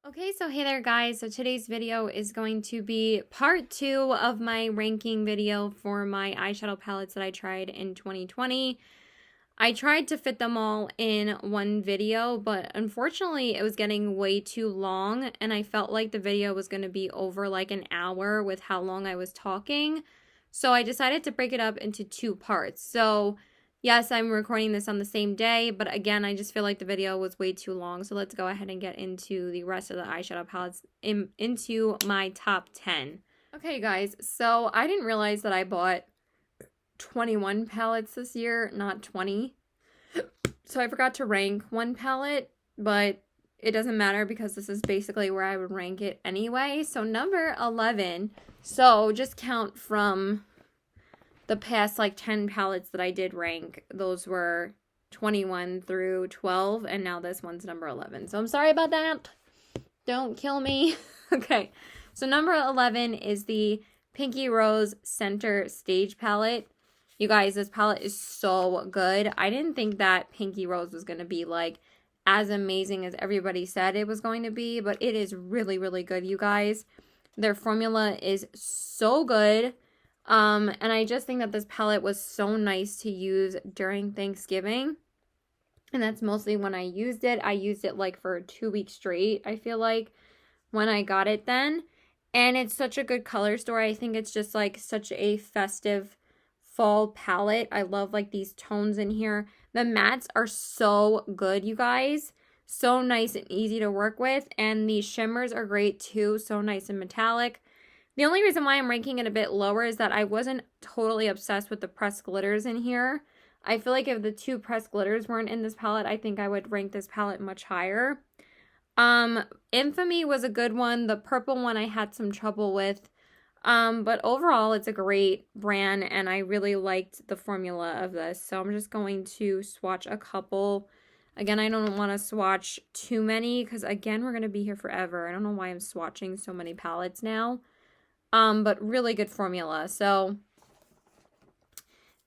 Okay, so hey there guys. So today's video is going to be part 2 of my ranking video for my eyeshadow palettes that I tried in 2020. I tried to fit them all in one video, but unfortunately it was getting way too long and I felt like the video was going to be over like an hour with how long I was talking. So I decided to break it up into 2 parts. So yes, I'm recording this on the same day, but again, I just feel like the video was way too long. So let's go ahead and get into the rest of the eyeshadow palettes into my top 10. Okay, guys, so I didn't realize that I bought 21 palettes this year, not 20. So I forgot to rank one palette, but it doesn't matter because this is basically where I would rank it anyway. So number 11. So just count from the past like 10 palettes that I did rank. Those were 21 through 12, and now this one's number 11. So I'm sorry about that. Don't kill me. Okay, so number 11 is the Pinky Rose Center Stage Palette. You guys, this palette is so good. I didn't think that Pinky Rose was going to be like as amazing as everybody said it was going to be, but it is really, really good, you guys. Their formula is so good. And I just think that this palette was so nice to use during Thanksgiving. And that's mostly when I used it. I used it like for 2 weeks straight, I feel like, when I got it then. And it's such a good color story. I think it's just like such a festive fall palette. I love like these tones in here. The mattes are so good, you guys. So nice and easy to work with. And the shimmers are great too. So nice and metallic. The only reason why I'm ranking it a bit lower is that I wasn't totally obsessed with the pressed glitters in here. I feel like if the 2 pressed glitters weren't in this palette, I think I would rank this palette much higher. Infamy was a good one. The purple one I had some trouble with. But overall, it's a great brand, and I really liked the formula of this. So I'm just going to swatch a couple. Again, I don't want to swatch too many because, again, we're going to be here forever. I don't know why I'm swatching so many palettes now. But really good formula. So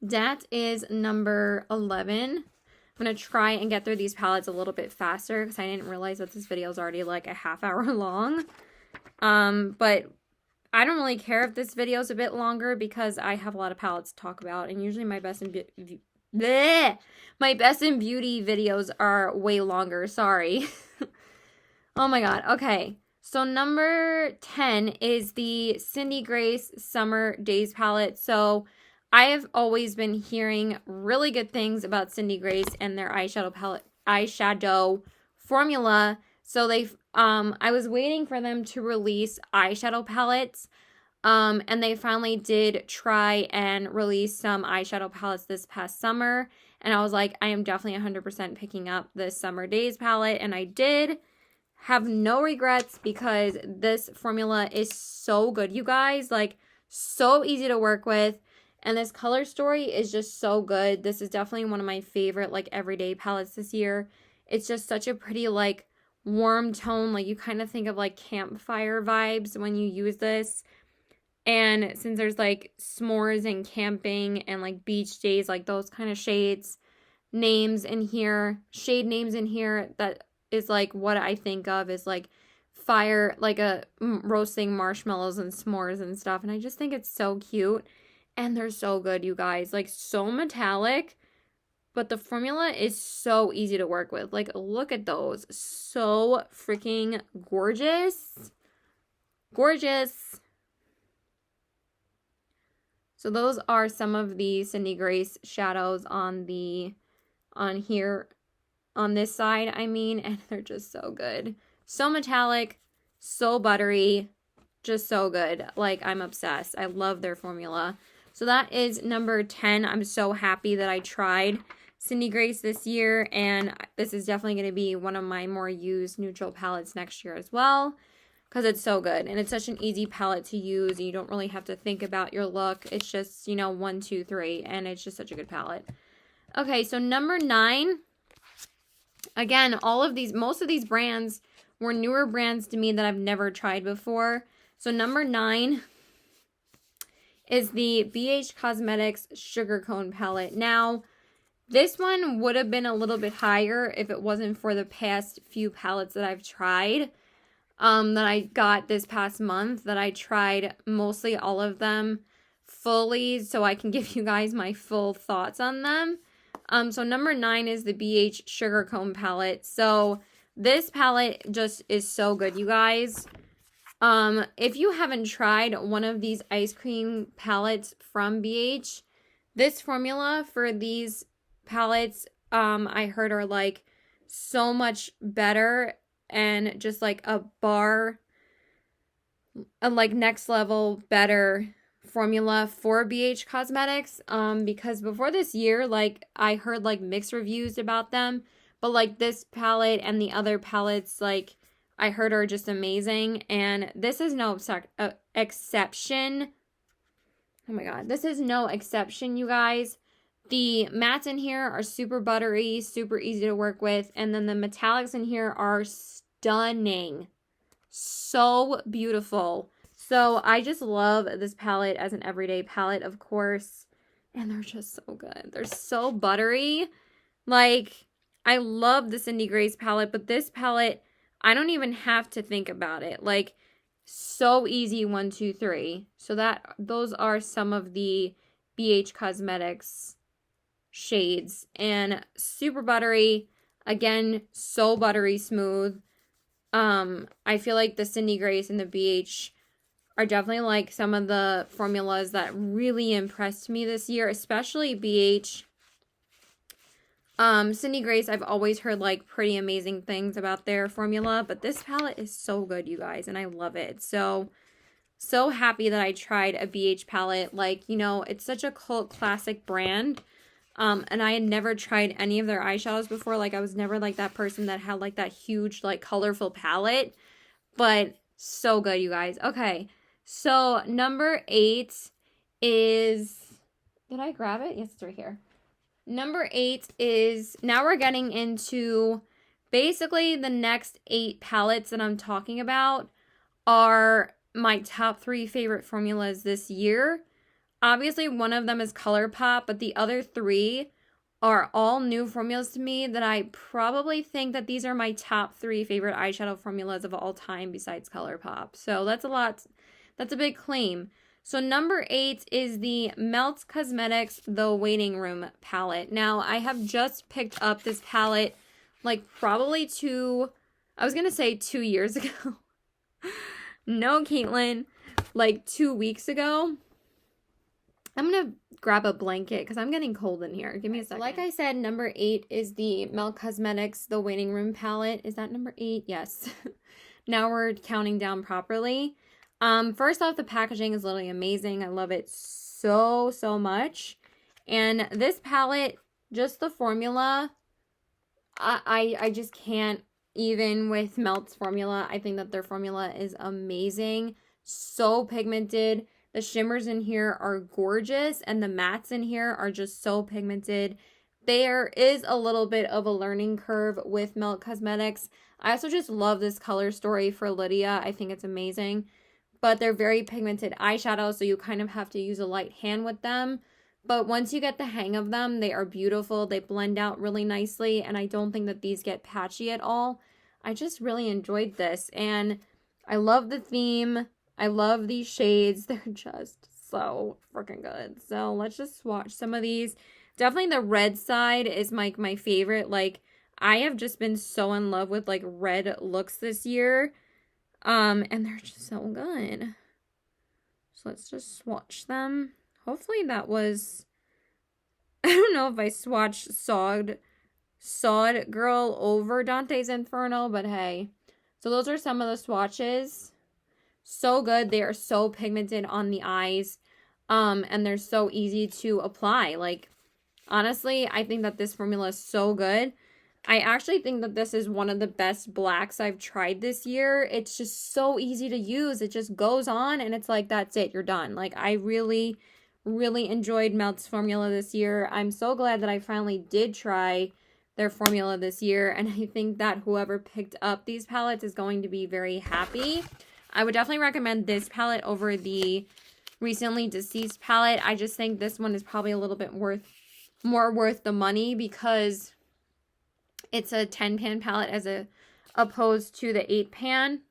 that is number 11. I'm going to try and get through these palettes a little bit faster because I didn't realize that this video is already like a half hour long. But I don't really care if this video is a bit longer because I have a lot of palettes to talk about, and usually my best in beauty videos are way longer. Sorry. Oh my god. Okay. So number 10 is the Cindy Grace Summer Days palette. So I have always been hearing really good things about Cindy Grace and their eyeshadow formula. So I was waiting for them to release eyeshadow palettes. And they finally did try and release some eyeshadow palettes this past summer. And I was like, I am definitely 100% picking up this Summer Days palette. And I did. Have no regrets because this formula is so good, you guys. Like, so easy to work with. And this color story is just so good. This is definitely one of my favorite, like, everyday palettes this year. It's just such a pretty, like, warm tone. Like, you kind of think of, like, campfire vibes when you use this. And since there's, like, s'mores and camping and, like, beach days, like, those kind of shade names in here that is like what I think of is like fire, like roasting marshmallows and s'mores and stuff. And I just think it's so cute. And they're so good, you guys. Like, so metallic. But the formula is so easy to work with. Like, look at those. So freaking gorgeous. Gorgeous. So those are some of the Cindy Grace shadows on here. On this side, I mean, and they're just so good. So metallic, so buttery, just so good. Like, I'm obsessed. I love their formula. So that is number 10. I'm so happy that I tried Cindy Grace this year, and this is definitely going to be one of my more used neutral palettes next year as well, because it's so good. And it's such an easy palette to use, and you don't really have to think about your look. It's just, 1, 2, 3, and it's just such a good palette. Okay, so number 9. Again, most of these brands were newer brands to me that I've never tried before. So number 9 is the BH Cosmetics Sugar Cone palette. Now, this one would have been a little bit higher if it wasn't for the past few palettes that I've tried. that I got this past month that I tried mostly all of them fully so I can give you guys my full thoughts on them. So number 9 is the BH Sugar Cone palette. So this palette just is so good, you guys. If you haven't tried one of these ice cream palettes from BH, this formula for these palettes, I heard are like so much better and just like a like next level better formula for BH Cosmetics. Because before this year, like I heard like mixed reviews about them, but like this palette and the other palettes, like I heard are just amazing, and this is no exception. Oh my god, this is no exception, you guys. The mattes in here are super buttery, super easy to work with, and then the metallics in here are stunning. So beautiful. So I just love this palette as an everyday palette, of course, and they're just so good. They're so buttery. Like, I love the Cindy Grace palette, but this palette, I don't even have to think about it. Like, so easy, 1, 2, 3. So those are some of the BH Cosmetics shades, and super buttery. Again, so buttery smooth. I feel like the Cindy Grace and the BH are definitely like some of the formulas that really impressed me this year, especially BH. Cindy Grace, I've always heard like pretty amazing things about their formula, but this palette is so good, you guys, and I love it. So happy that I tried a BH palette. Like, you know, it's such a cult classic brand. And I had never tried any of their eyeshadows before. Like, I was never like that person that had like that huge, like, colorful palette. But so good, you guys. Okay, so number 8 is, did I grab it? Yes, it's right here. Number 8 is, now we're getting into basically the next 8 palettes that I'm talking about are my top 3 favorite formulas this year. Obviously, one of them is ColourPop, but the other 3 are all new formulas to me that I probably think that these are my top 3 favorite eyeshadow formulas of all time besides ColourPop. So that's a lot. That's a big claim. So number 8 is the Melt Cosmetics The Waiting Room palette. Now, I have just picked up this palette like probably 2 years ago. No, Caitlin, like 2 weeks ago. I'm going to grab a blanket because I'm getting cold in here. Give me a second. Like I said, number 8 is the Melt Cosmetics The Waiting Room palette. Is that number 8? Yes. Now we're counting down properly. First off, the packaging is literally amazing. I love it so much. And this palette, just the formula, I just can't, even with Melt's formula. I think that their formula is amazing. So pigmented. The shimmers in here are gorgeous, and the mattes in here are just so pigmented. There is a little bit of a learning curve with Melt Cosmetics. I also just love this color story for Lydia. I think it's amazing. But they're very pigmented eyeshadows, so you kind of have to use a light hand with them. But once you get the hang of them, they are beautiful. They blend out really nicely, and I don't think that these get patchy at all. I just really enjoyed this, and I love the theme. I love these shades. They're just so freaking good. So let's just swatch some of these. Definitely the red side is my favorite. Like, I have just been so in love with like red looks this year. And they're just so good. So let's just swatch them. Hopefully that was, I don't know if I swatched Sawed Girl over Dante's Inferno, but hey. So those are some of the swatches. So good. They are so pigmented on the eyes. And they're so easy to apply. Like, honestly, I think that this formula is so good. I actually think that this is one of the best blacks I've tried this year. It's just so easy to use. It just goes on and it's like, that's it. You're done. Like, I really enjoyed Melt's formula this year. I'm so glad that I finally did try their formula this year. And I think that whoever picked up these palettes is going to be very happy. I would definitely recommend this palette over the Recently Deceased palette. I just think this one is probably a little bit more worth the money because it's a 10-pan palette as opposed to the 8-pan.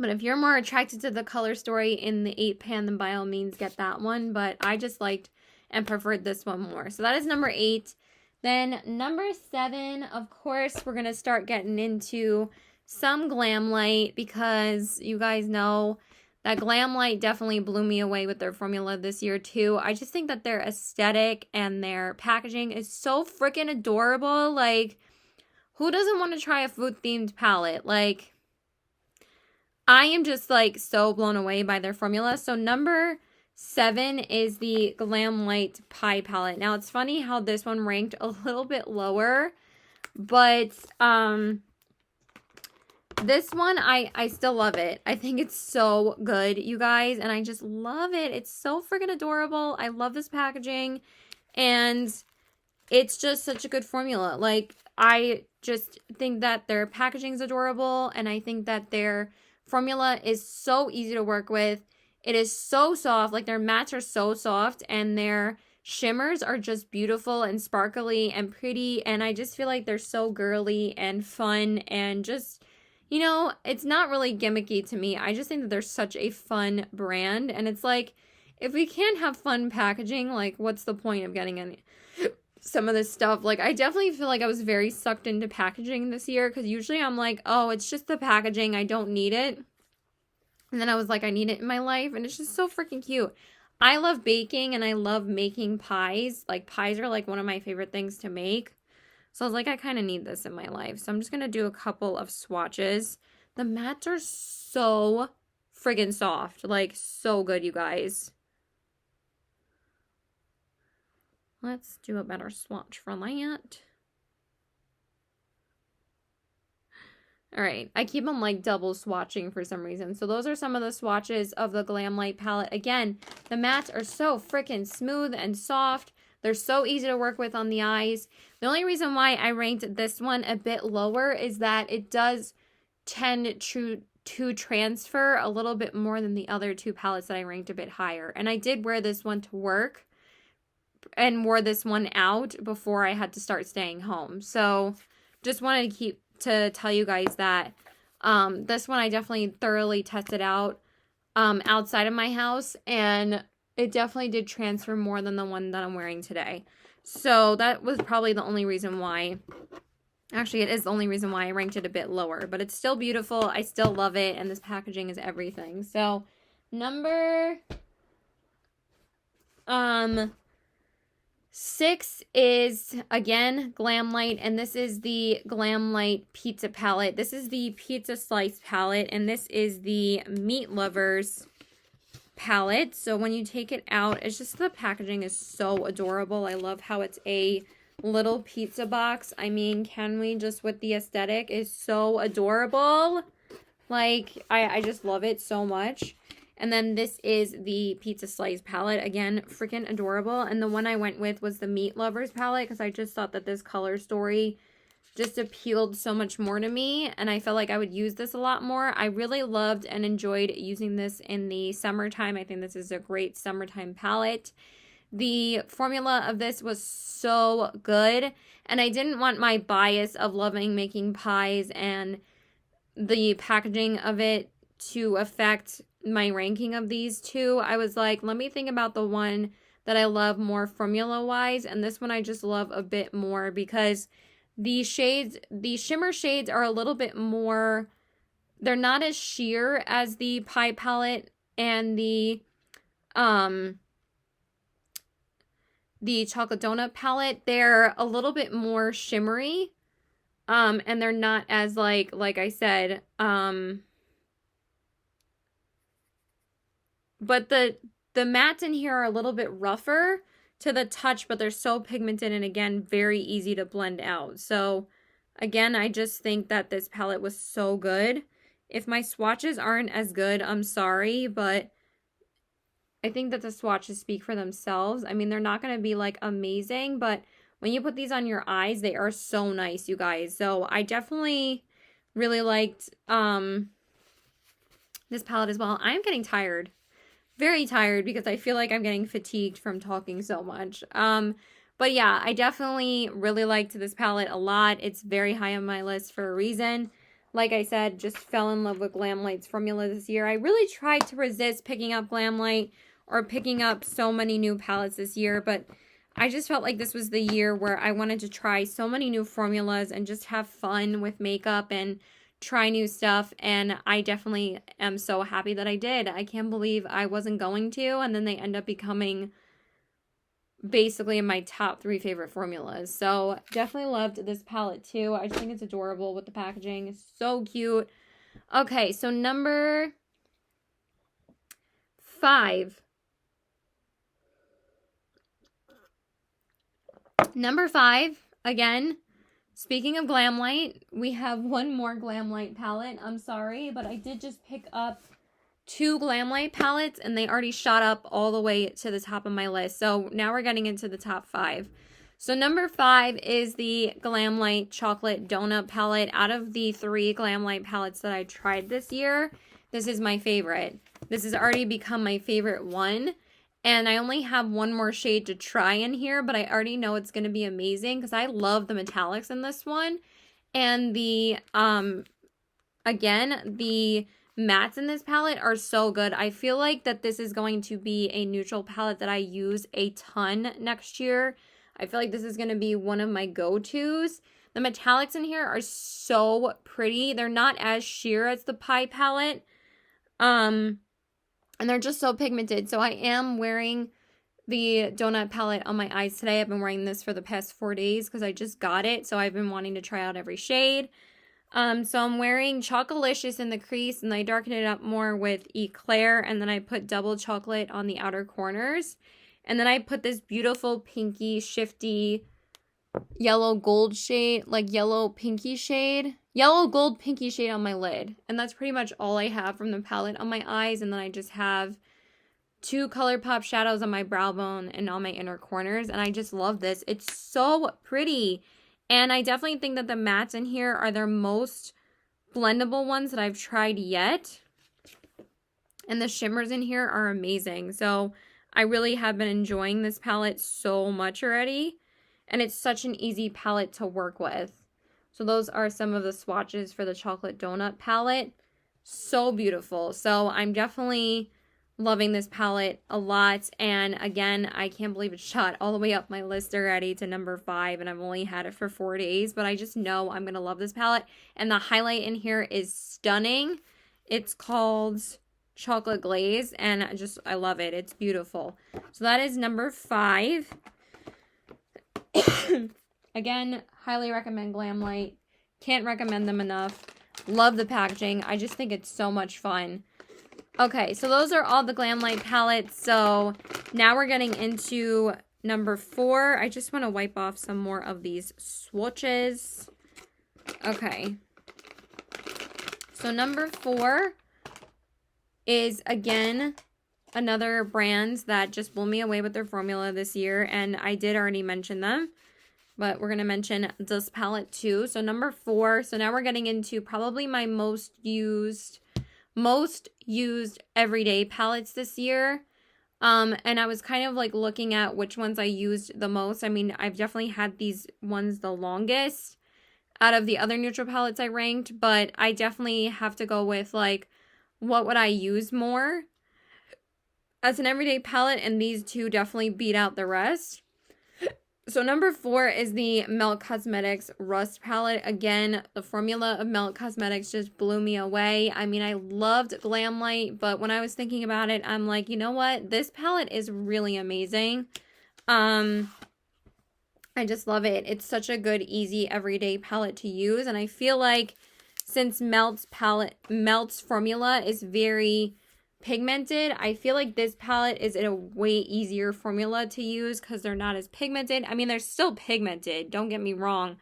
But if you're more attracted to the color story in the 8 pan, then by all means get that one. But I just liked and preferred this one more. So that is number 8. Then number 7, of course, we're going to start getting into some Glam Light, because you guys know that Glam Light definitely blew me away with their formula this year too. I just think that their aesthetic and their packaging is so freaking adorable. Like, who doesn't want to try a food-themed palette? Like, I am just like so blown away by their formula. So number 7 is the Glam Light Pie palette. Now, it's funny how this one ranked a little bit lower, but this one, I still love it. I think it's so good, you guys, and I just love it. It's so freaking adorable. I love this packaging, and it's just such a good formula. Like, I just think that their packaging is adorable, and I think that their formula is so easy to work with. It is so soft. Like, their mattes are so soft, and their shimmers are just beautiful and sparkly and pretty, and I just feel like they're so girly and fun, and just, you know, it's not really gimmicky to me. I just think that they're such a fun brand, and it's like, if we can't have fun packaging, like, what's the point of getting some of this stuff? Like, I definitely feel like I was very sucked into packaging this year, because usually I'm like, oh, it's just the packaging, I don't need it. And then I was like, I need it in my life, and it's just so freaking cute. I love baking, and I love making pies. Like, pies are like one of my favorite things to make. So I was like, I kind of need this in my life. So I'm just going to do a couple of swatches. The mattes are so friggin' soft. Like, so good, you guys. Let's do a better swatch for that. Alright, I keep them like double swatching for some reason. So those are some of the swatches of the Glam Light palette. Again, the mattes are so freaking smooth and soft. They're so easy to work with on the eyes. The only reason why I ranked this one a bit lower is that it does tend to transfer a little bit more than the other 2 palettes that I ranked a bit higher. And I did wear this one to work and wore this one out before I had to start staying home. So just wanted to tell you guys that this one I definitely thoroughly tested out outside of my house, and it definitely did transfer more than the one that I'm wearing today. So that was probably the only reason why, actually it is the only reason why I ranked it a bit lower, but it's still beautiful. I still love it, and this packaging is everything. So number 6 is, again, Glam Light, and this is the Glam Light Pizza palette. This is the Pizza Slice palette, and this is the Meat Lovers palette. So when you take it out, it's just, the packaging is so adorable. I love how it's a little pizza box. I mean, can we just, with the aesthetic, is so adorable. Like, I just love it so much. And then this is the Pizza Slice palette. Again, freaking adorable. And the one I went with was the Meat Lovers palette, because I just thought that this color story just appealed so much more to me, and I felt like I would use this a lot more. I really loved and enjoyed using this in the summertime. I think this is a great summertime palette. The formula of this was so good, and I didn't want my bias of loving making pies and the packaging of it to affect my ranking of these 2. I was like, let me think about the one that I love more formula-wise, and this one I just love a bit more, because the shades, the shimmer shades are a little bit more, they're not as sheer as the pie palette and the chocolate donut palette. They're a little bit more shimmery, and they're not as like I said, but the mattes in here are a little bit rougher to the touch, but they're so pigmented, and again, very easy to blend out. So again, I just think that this palette was so good. If my swatches aren't as good, I'm sorry, but I think that the swatches speak for themselves. I mean, they're not going to be like amazing, but when you put these on your eyes, they are so nice, you guys. So I definitely really liked this palette as well. I'm getting tired. Very tired, because I feel like I'm getting fatigued from talking so much. But yeah, I definitely really liked this palette a lot. It's very high on my list for a reason. like I said, just fell in love with Glamlight's formula this year. I really tried to resist picking up Glamlight or picking up so many new palettes this year, but I just felt like this was the year where I wanted to try so many new formulas and just have fun with makeup and try new stuff, and I definitely am so happy that I did. I can't believe I wasn't going to, and then they end up becoming basically in my top 3 favorite formulas. So definitely loved this palette too. I just think it's adorable with the packaging. It's so cute. Okay, so number 5. Number 5, again, speaking of Glamlight, we have one more Glamlight palette. I'm sorry, but I did just pick up 2 Glamlight palettes, and they already shot up all the way to the top of my list. So now we're getting into the top 5. So number 5 is the Glamlight Chocolate Donut palette. Out of the 3 Glamlight palettes that I tried this year, this is my favorite. This has already become my favorite one. And I only have one more shade to try in here, but I already know it's going to be amazing because I love the metallics in this one. And the, again, the mattes in this palette are so good. I feel like that this is going to be a neutral palette that I use a ton next year. I feel like this is going to be one of my go-tos. The metallics in here are so pretty. They're not as sheer as the Pie palette. And they're just so pigmented. So I am wearing the donut palette on my eyes today. I've been wearing this for the past 4 days because I just got it. So I've been wanting to try out every shade. So I'm wearing Chocolicious in the crease, and I darken it up more with Eclair, and then I put double chocolate on the outer corners. And then I put this beautiful pinky shifty yellow gold shade, like yellow pinky shade. Yellow gold pinky shade on my lid. And that's pretty much all I have from the palette on my eyes. And then I just have 2 ColourPop shadows on my brow bone and on my inner corners. And I just love this. It's so pretty. And I definitely think that the mattes in here are their most blendable ones that I've tried yet. And the shimmers in here are amazing. So I really have been enjoying this palette so much already. And it's such an easy palette to work with. So those are some of the swatches for the Chocolate Donut palette. So beautiful. So I'm definitely loving this palette a lot. And again, I can't believe it shot all the way up my list already to number 5. And I've only had it for 4 days. But I just know I'm going to love this palette. And the highlight in here is stunning. It's called Chocolate Glaze. And I love it. It's beautiful. So that is number 5. Again, highly recommend Glamlight. Can't recommend them enough. Love the packaging. I just think it's so much fun. Okay, so those are all the Glamlight palettes. So now we're getting into number 4. I just want to wipe off some more of these swatches. Okay. So number 4 is, again, another brand that just blew me away with their formula this year. And I did already mention them. But we're going to mention this palette too. So number 4. So now we're getting into probably my most used everyday palettes this year. And I was kind of like looking at which ones I used the most. I mean, I've definitely had these ones the longest out of the other neutral palettes I ranked. But I definitely have to go with like, what would I use more as an everyday palette? And these two definitely beat out the rest. So number 4 is the Melt Cosmetics Rust palette. Again, the formula of Melt Cosmetics just blew me away. I mean, I loved Glamlight, but when I was thinking about it, I'm like, you know what? This palette is really amazing. I just love it. It's such a good, easy, everyday palette to use. And I feel like since Melt's formula is very pigmented, I feel like this palette is a way easier formula to use because they're not as pigmented. I mean, they're still pigmented, don't get me wrong,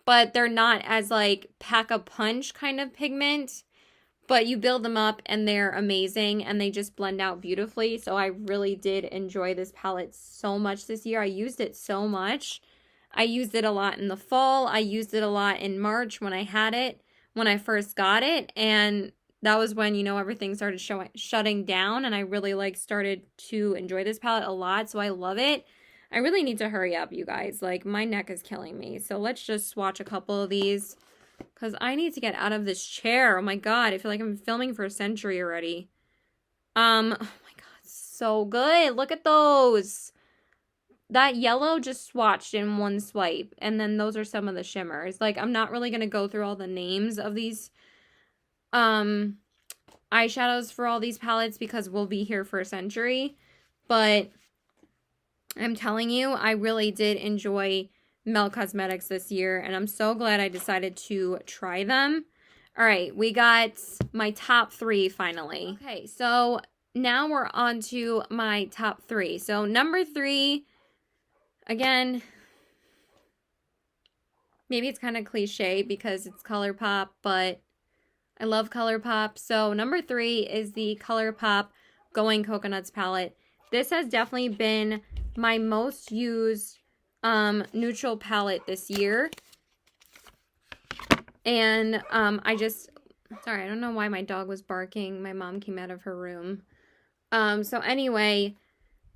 but they're not as like pack-a-punch kind of pigment, but you build them up and they're amazing and they just blend out beautifully. So I really did enjoy this palette so much this year. I used it so much. I used it a lot in the fall. I used it a lot in March when I had it, when I first got it, and that was when, you know, everything started shutting down, and I really like started to enjoy this palette a lot. So I love it. I really need to hurry up, you guys. Like, my neck is killing me. So let's just swatch a couple of these because I need to get out of this chair. Oh my god, I feel like I'm filming for a century already. Oh my god, so good. Look at those. That yellow just swatched in one swipe, and then those are some of the shimmers. Like, I'm not really going to go through all the names of these eyeshadows for all these palettes because we'll be here for a century, but I'm telling you, I really did enjoy Melt Cosmetics this year, and I'm so glad I decided to try them. All right, we got my top 3 finally. Okay, so now we're on to my top 3. So number 3, again, maybe it's kind of cliche because it's ColourPop, but I love ColourPop. So number 3 is the ColourPop Going Coconuts palette. This has definitely been my most used neutral palette this year. And sorry, I don't know why my dog was barking. My mom came out of her room. So anyway,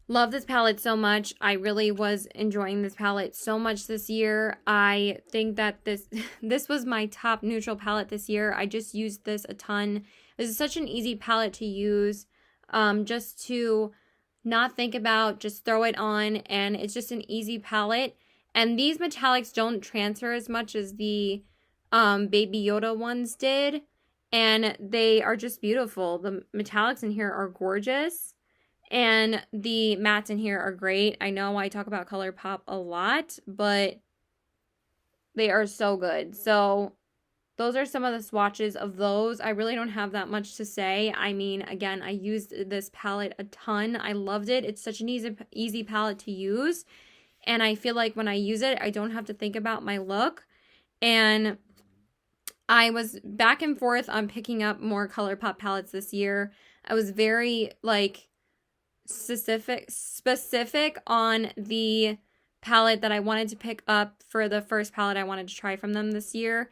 love this palette so much. I really was enjoying this palette so much this year. I think that this was my top neutral palette this year. I just used this a ton. This is such an easy palette to use. Just to not think about, just throw it on, and it's just an easy palette. And these metallics don't transfer as much as the Baby Yoda ones did, and they are just beautiful. The metallics in here are gorgeous, and the mattes in here are great. I know I talk about ColourPop a lot, but they are so good. So those are some of the swatches of those. I really don't have that much to say. I mean, again, I used this palette a ton. I loved it. It's such an easy palette to use. And I feel like when I use it, I don't have to think about my look. And I was back and forth on picking up more ColourPop palettes this year. I was very, like, specific on the palette that I wanted to pick up for the first palette I wanted to try from them this year.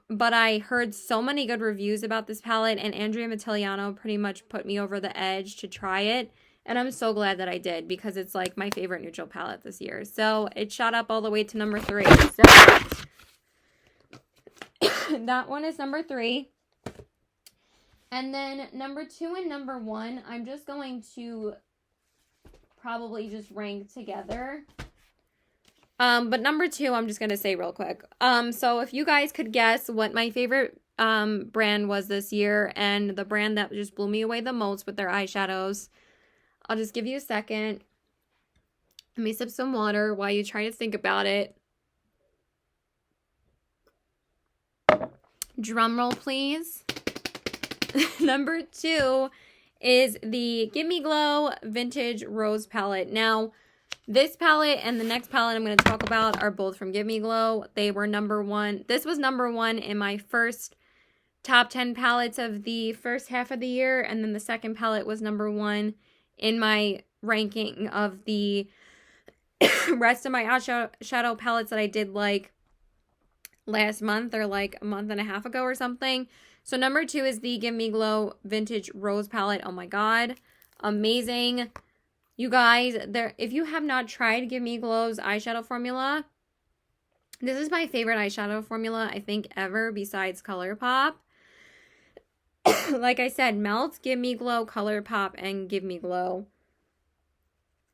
But I heard so many good reviews about this palette, and Andrea Mattiliano pretty much put me over the edge to try it. And I'm so glad that I did, because it's like my favorite neutral palette this year. So it shot up all the way to number 3. So that one is number 3. And then number 2 and number 1, I'm just going to probably just rank together. But number 2, I'm just going to say real quick. So if you guys could guess what my favorite brand was this year, and the brand that just blew me away the most with their eyeshadows, I'll just give you a second. Let me sip some water while you try to think about it. Drum roll, please. Number 2 is the Gimme Glow Vintage Rose Palette. Now, this palette and the next palette I'm going to talk about are both from Gimme Glow. They were number 1. This was number 1 in my first top 10 palettes of the first half of the year. And then the second palette was number 1 in my ranking of the rest of my eyeshadow palettes that I did like last month or like a month and a half ago or something. So number 2 is the Gimme Glow Vintage Rose Palette. Oh my god. Amazing. You guys, if you have not tried Gimme Glow's eyeshadow formula, this is my favorite eyeshadow formula, I think, ever, besides ColourPop. Like I said, Melt, Gimme Glow, ColourPop, and Gimme Glow.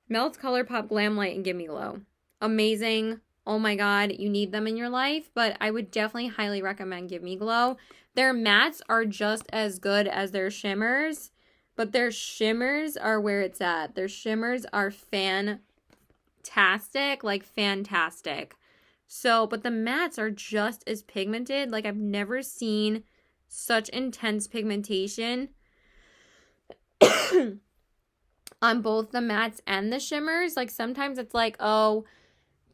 Melt, ColourPop, Glam Light, and Gimme Glow. Amazing. Oh my god, you need them in your life, but I would definitely highly recommend Gimme Glow. Their mattes are just as good as their shimmers. But their shimmers are where it's at. Their shimmers are fantastic, like fantastic. So, but the mattes are just as pigmented. Like, I've never seen such intense pigmentation on both the mattes and the shimmers. Like, sometimes it's like, oh,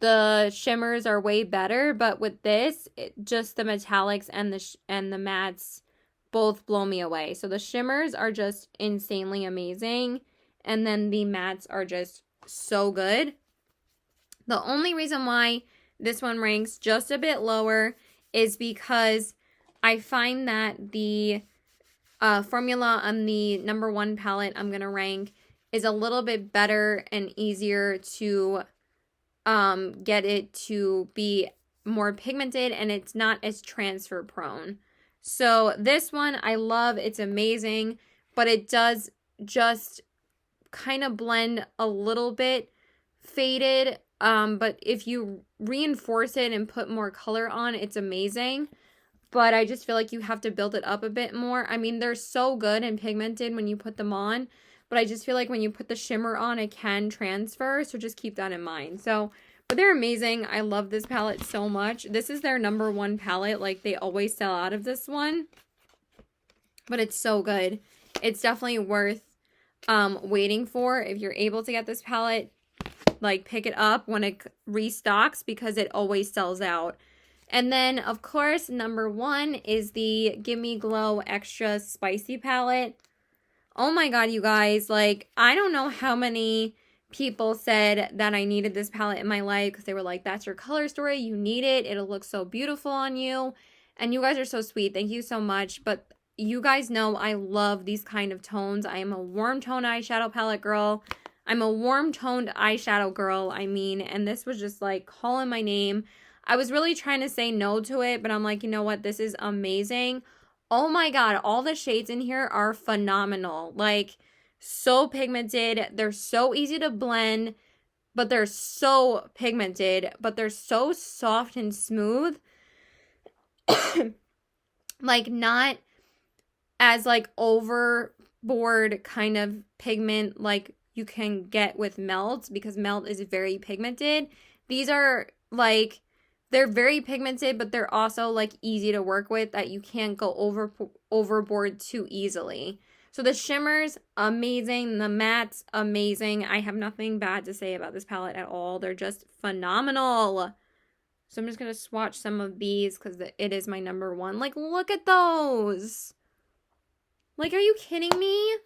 the shimmers are way better. But with this, just the metallics and the mattes both blow me away. So the shimmers are just insanely amazing, and then the mattes are just so good. The only reason why this one ranks just a bit lower is because I find that the formula on the number 1 palette I'm going to rank is a little bit better and easier to get it to be more pigmented and it's not as transfer prone. So this one I love. It's amazing, but it does just kind of blend a little bit faded. But if you reinforce it and put more color on, it's amazing. But I just feel like you have to build it up a bit more. I mean, they're so good and pigmented when you put them on, but I just feel like when you put the shimmer on, it can transfer. So just keep that in mind. So, but they're amazing. I love this palette so much. This is their #1 palette. Like, they always sell out of this one, but it's so good. It's definitely worth waiting for. If you're able to get this palette, like, pick it up when it restocks because it always sells out. And then, of course, #1 is the Gimme Glow Extra Spicy palette. Oh my god, you guys. Like, I don't know how many people said that I needed this palette in my life because they were like, that's your color story. You need it. It'll look so beautiful on you. And you guys are so sweet. Thank you so much. But you guys know I love these kind of tones. I am a warm tone eyeshadow palette girl. I'm a warm toned eyeshadow girl, I mean. And this was just like calling my name. I was really trying to say no to it, but I'm like, you know what? This is amazing. Oh my god, all the shades in here are phenomenal. Like, so pigmented. They're so easy to blend, but they're so pigmented, but they're so soft and smooth. Like, not as like overboard kind of pigment like you can get with Melt, because Melt is very pigmented. These are like, they're very pigmented, but they're also like easy to work with, that you can't go overboard too easily. So the shimmers, amazing. The mattes, amazing. I have nothing bad to say about this palette at all. They're just phenomenal. So I'm just going to swatch some of these because it is my #1. Like, look at those. Like, are you kidding me?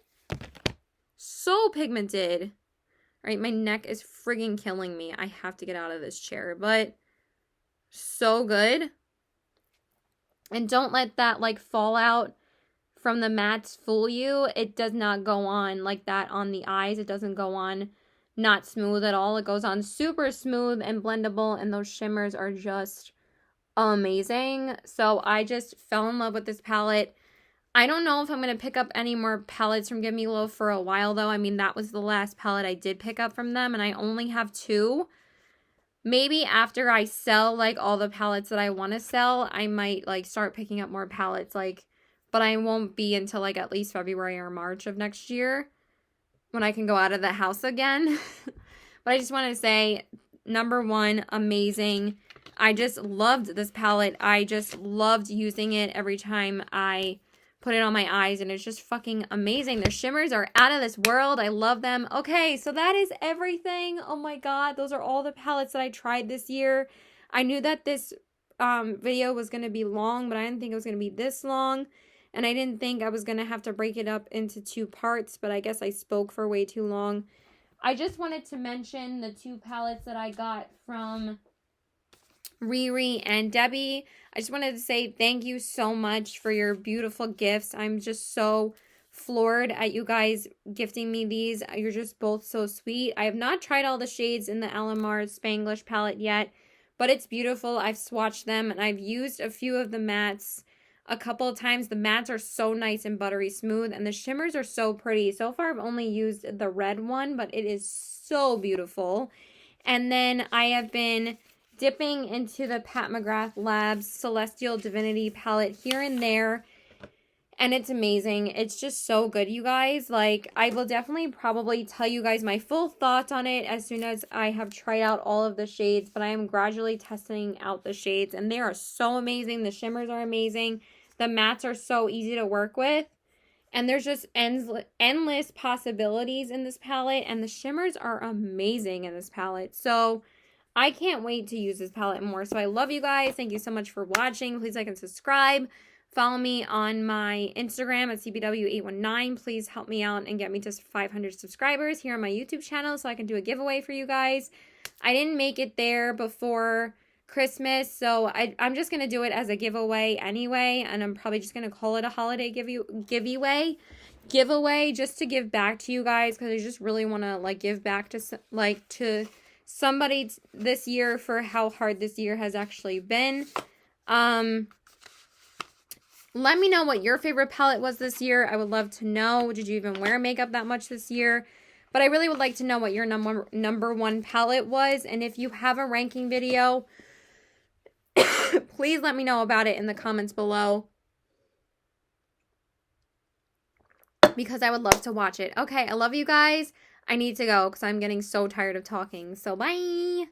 So pigmented. All right, my neck is friggin' killing me. I have to get out of this chair, but so good. And don't let that like fallout from the mattes fool you. It does not go on like that on the eyes. It doesn't go on not smooth at all. It goes on super smooth and blendable, and those shimmers are just amazing. So I just fell in love with this palette. I don't know if I'm going to pick up any more palettes from Gimme Glow for a while, though. I mean, that was the last palette I did pick up from them, and I only have 2. Maybe after I sell, like, all the palettes that I want to sell, I might, like, start picking up more palettes, like, but I won't be until, like, at least February or March of next year when I can go out of the house again. But I just want to say, #1, amazing. I just loved this palette. I just loved using it every time I put it on my eyes, and it's just fucking amazing. Their shimmers are out of this world. I love them. Okay, so that is everything. Oh my god, those are all the palettes that I tried this year. I knew that this video was going to be long, but I didn't think it was going to be this long, and I didn't think I was going to have to break it up into 2 parts, but I guess I spoke for way too long. I just wanted to mention the 2 palettes that I got from Riri and Debbie. I just wanted to say thank you so much for your beautiful gifts. I'm just so floored at you guys gifting me these. You're just both so sweet. I have not tried all the shades in the Alamar Spanglish palette yet, but it's beautiful. I've swatched them, and I've used a few of the mattes a couple of times. The mattes are so nice and buttery smooth, and the shimmers are so pretty. So far, I've only used the red one, but it is so beautiful. And then I have been dipping into the Pat McGrath Labs Celestial Divinity palette here and there, and it's amazing. It's just so good, you guys. Like, I will definitely probably tell you guys my full thoughts on it as soon as I have tried out all of the shades, but I am gradually testing out the shades, and they are so amazing. The shimmers are amazing. The mattes are so easy to work with, and there's just endless possibilities in this palette, and the shimmers are amazing in this palette. So I can't wait to use this palette more. So I love you guys. Thank you so much for watching. Please like and subscribe. Follow me on my Instagram at CBW819. Please help me out and get me to 500 subscribers here on my YouTube channel so I can do a giveaway for you guys. I didn't make it there before Christmas, so I'm just going to do it as a giveaway anyway, and I'm probably just going to call it a holiday giveaway just to give back to you guys, because I just really want to, like, give back to somebody this year for how hard this year has actually been. Let me know what your favorite palette was this year. I would love to know. Did you even wear makeup that much this year? But I really would like to know what your number one palette was. And if you have a ranking video, please let me know about it in the comments below, because I would love to watch it. Okay, I love you guys. I need to go because I'm getting so tired of talking. So bye.